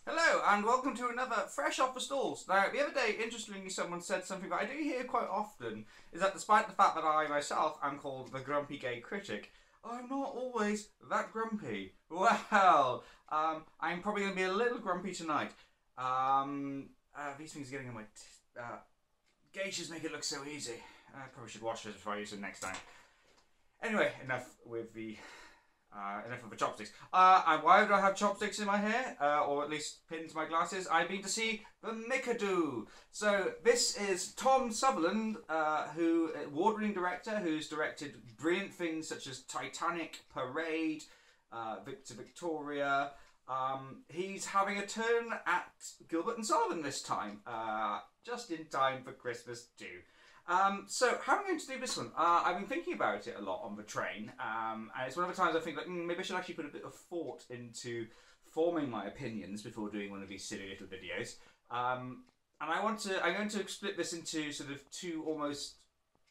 Hello and welcome to another Fresh Off the Stalls. Now, the other day, interestingly, someone said something that I do hear quite often, is that despite the fact that I myself am called the grumpy gay critic, I'm not always that grumpy. Well, I'm probably going to be a little grumpy tonight. These things are getting on my... Geishas make it look so easy. I probably should wash this before I use it next time. Anyway, enough with the... enough of the chopsticks. And why do I have chopsticks in my hair? Or at least pinned to my glasses? I've been to see the Mikado. So this is Thom Southerland, award-winning director, who's directed brilliant things such as Titanic, Parade, Victor Victoria. He's having a turn at Gilbert and Sullivan this time, just in time for Christmas too. So how am I going to do this one? I've been thinking about it a lot on the train, and it's one of the times I think like maybe I should actually put a bit of thought into forming my opinions before doing one of these silly little videos. And I'm going to split this into sort of two almost.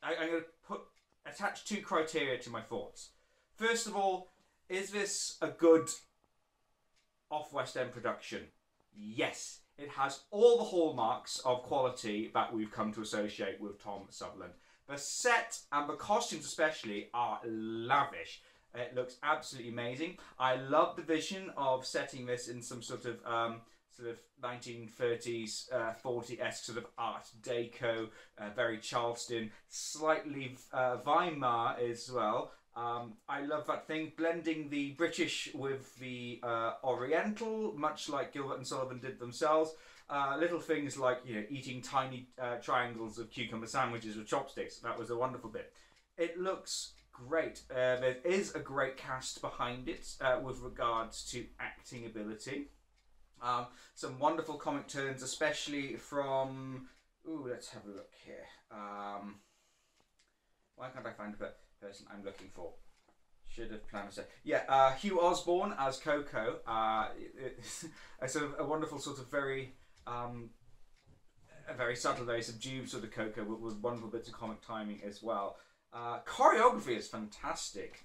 I'm going to attach two criteria to my thoughts. First of all, is this a good off-West End production? Yes. It has all the hallmarks of quality that we've come to associate with Thom Southerland. The set and the costumes especially are lavish. It looks absolutely amazing. I love the vision of setting this in some sort of 1930s, 40-esque sort of Art Deco, very Charleston, slightly Weimar as well. I love that thing, blending the British with the Oriental, much like Gilbert and Sullivan did themselves. Little things like, you know, eating tiny triangles of cucumber sandwiches with chopsticks. That was a wonderful bit. It looks great. There is a great cast behind it with regards to acting ability. Some wonderful comic turns, especially from... Ooh, let's have a look here. Why can't I find the person I'm looking for? Should have planned a set. Yeah, Hugh Osborne as Coco. It's a sort of a wonderful sort of very, a very subtle, very subdued sort of Coco with wonderful bits of comic timing as well. Choreography is fantastic.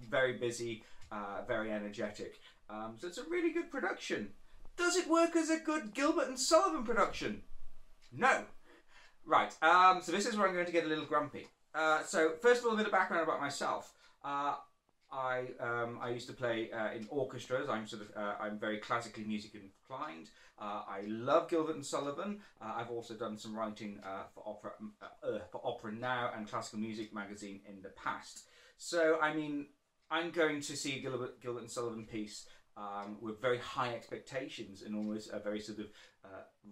Very busy, very energetic. So it's a really good production. Does it work as a good Gilbert and Sullivan production? No. Right, so this is where I'm going to get a little grumpy. So first of all, a bit of background about myself. I used to play in orchestras. I'm very classically musically inclined. I love Gilbert and Sullivan. I've also done some writing for Opera Now and Classical Music magazine in the past. So I mean, I'm going to see a Gilbert and Sullivan piece with very high expectations and almost a very sort of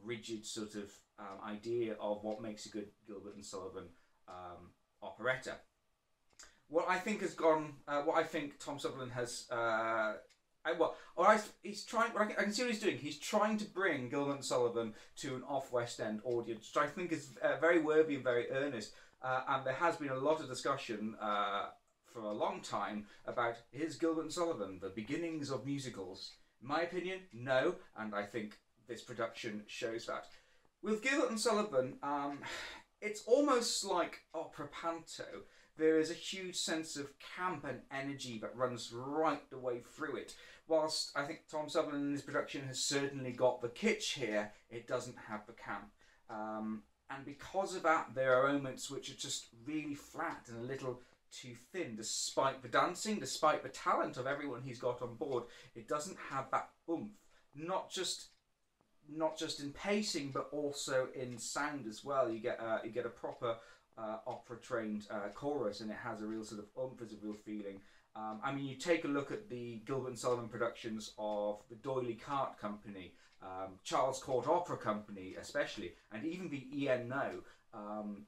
rigid sort of idea of what makes a good Gilbert and Sullivan operetta. What I think has gone, what I think Thom Southerland has, he's trying. I can see what he's doing. He's trying to bring Gilbert and Sullivan to an off-West End audience, which I think is very worthy and very earnest. And there has been a lot of discussion for a long time about, is Gilbert and Sullivan the beginnings of musicals? In my opinion, no, and I think this production shows that. With Gilbert and Sullivan, it's almost like opera panto. There is a huge sense of camp and energy that runs right the way through it. Whilst I think Thom Southerland in his production has certainly got the kitsch here, it doesn't have the camp. And because of that, there are moments which are just really flat and a little too thin, despite the dancing, despite the talent of everyone he's got on board. It doesn't have that oomph, not just in pacing, but also in sound as well. You get a proper opera trained chorus, and it has a real sort of oomph, there's a real feeling. I mean, you take a look at the Gilbert and Sullivan productions of the D'Oyly Carte Company, Charles Court Opera Company especially, and even the E.N.O.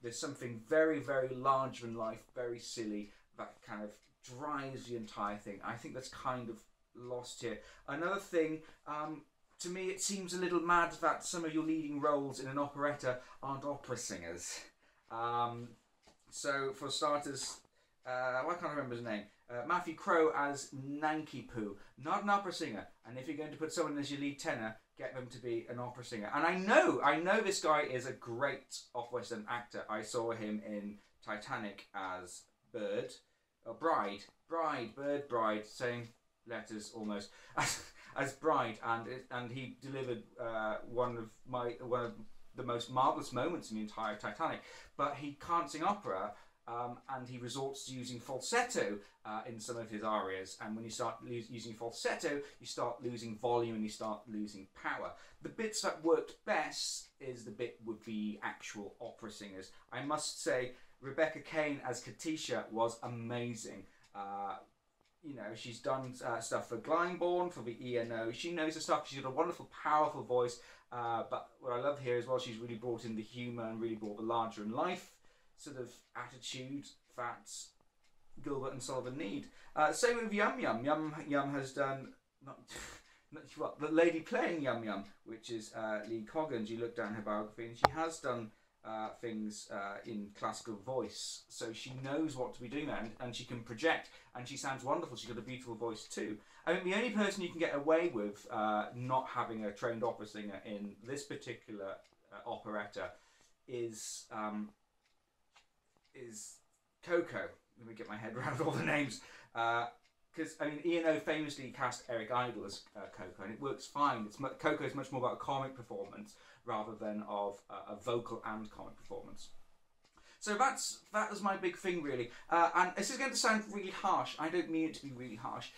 There's something very, very larger than life, very silly, that kind of drives the entire thing. I think that's kind of lost here. Another thing, to me it seems a little mad that some of your leading roles in an operetta aren't opera singers. So for starters, I can't remember his name. Matthew Crowe as Nanky Poo, not an opera singer. And if you're going to put someone as your lead tenor, get them to be an opera singer. And I know this guy is a great off-West End actor. I saw him in Titanic as Bird, Bride, saying letters almost as Bride, and he delivered one of the most marvellous moments in the entire Titanic. But he can't sing opera, and he resorts to using falsetto in some of his arias. And when you start using falsetto, you start losing volume and you start losing power. The bits that worked best is the bit with the actual opera singers. I must say, Rebecca Kane as Katisha was amazing. You know, she's done stuff for Glyndebourne, for the ENO. She knows her stuff. She's got a wonderful, powerful voice. But what I love here as well, she's really brought in the humour and really brought the larger-in-life sort of attitude that Gilbert and Sullivan need. Same with Yum Yum. Yum has done the lady playing Yum Yum, which is Lee Coggins. You look down her biography, and she has done things in classical voice, so she knows what to be doing there, and she can project, and she sounds wonderful. She's got a beautiful voice too. I mean, the only person you can get away with not having a trained opera singer in this particular operetta is Coco. Let me get my head around all the names. Because I mean, ENO famously cast Eric Idle as Coco, and it works fine. Coco is much more about a comic performance rather than of a vocal and comic performance. So that was my big thing, really. And this is going to sound really harsh. I don't mean it to be really harsh.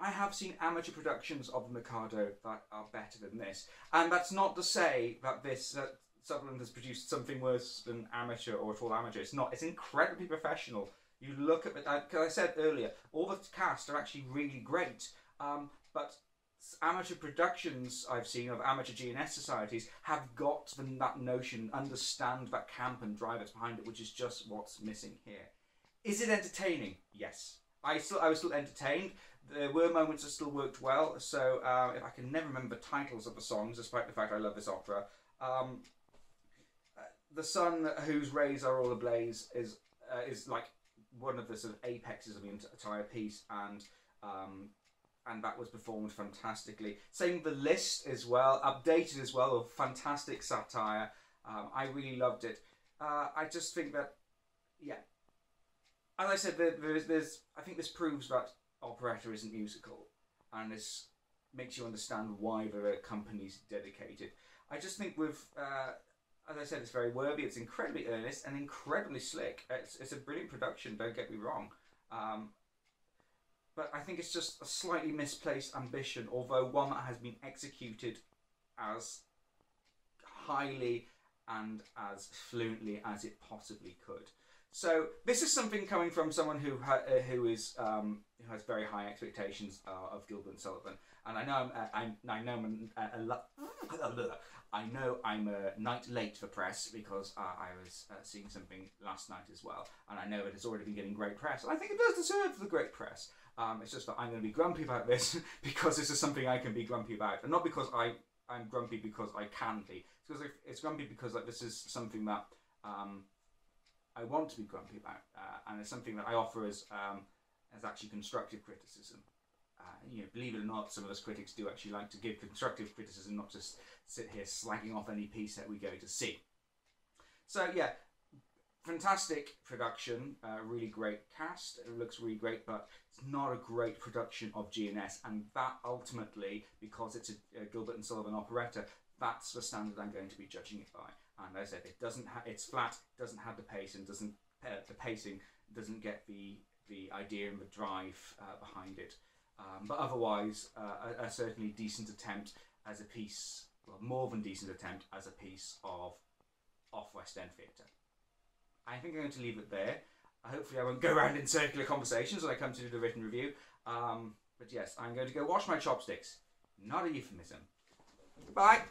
I have seen amateur productions of the Mikado that are better than this, and that's not to say that Sutherland has produced something worse than amateur or at all amateur. It's not. It's incredibly professional. You look at it, because I said earlier, all the cast are actually really great, but amateur productions I've seen of amateur GNS societies have got that notion, understand that camp and drive that's behind it, which is just what's missing here. Is it entertaining? Yes. I was still entertained. There were moments that still worked well, so if I can never remember the titles of the songs, despite the fact I love this opera. The Sun Whose Rays Are All Ablaze is like one of the sort of apexes of the entire piece, and that was performed fantastically. Same with The List as well, updated as well, with fantastic satire. I really loved it. I just think that, yeah, as I said, I think this proves that operetta isn't musical, and this makes you understand why there are companies dedicated. I just think with, as I said, it's very worthy, it's incredibly earnest and incredibly slick. It's a brilliant production, don't get me wrong. But I think it's just a slightly misplaced ambition, although one that has been executed as highly and as fluently as it possibly could. So this is something coming from someone who has very high expectations of Gilbert and Sullivan, and I know I'm a night late for press because I was seeing something last night as well, and I know that it's already been getting great press, and I think it does deserve the great press. It's just that I'm going to be grumpy about this because this is something I can be grumpy about, and not because I'm grumpy because I can be. It's grumpy because this is something that I want to be grumpy about, and it's something that I offer as actually constructive criticism. You know, believe it or not, some of us critics do actually like to give constructive criticism, not just sit here slagging off any piece that we go to see. So yeah, fantastic production, really great cast. It looks really great, but it's not a great production of GNS, and that ultimately, because it's a Gilbert and Sullivan operetta, that's the standard I'm going to be judging it by. And as I said, it's flat, doesn't have the pace, and the pacing doesn't get the idea and the drive behind it. But otherwise, a certainly decent attempt as a piece, well, more than decent attempt as a piece of West End theatre. I think I'm going to leave it there. Hopefully I won't go around in circular conversations when I come to do the written review. But yes, I'm going to go wash my chopsticks. Not a euphemism. Bye!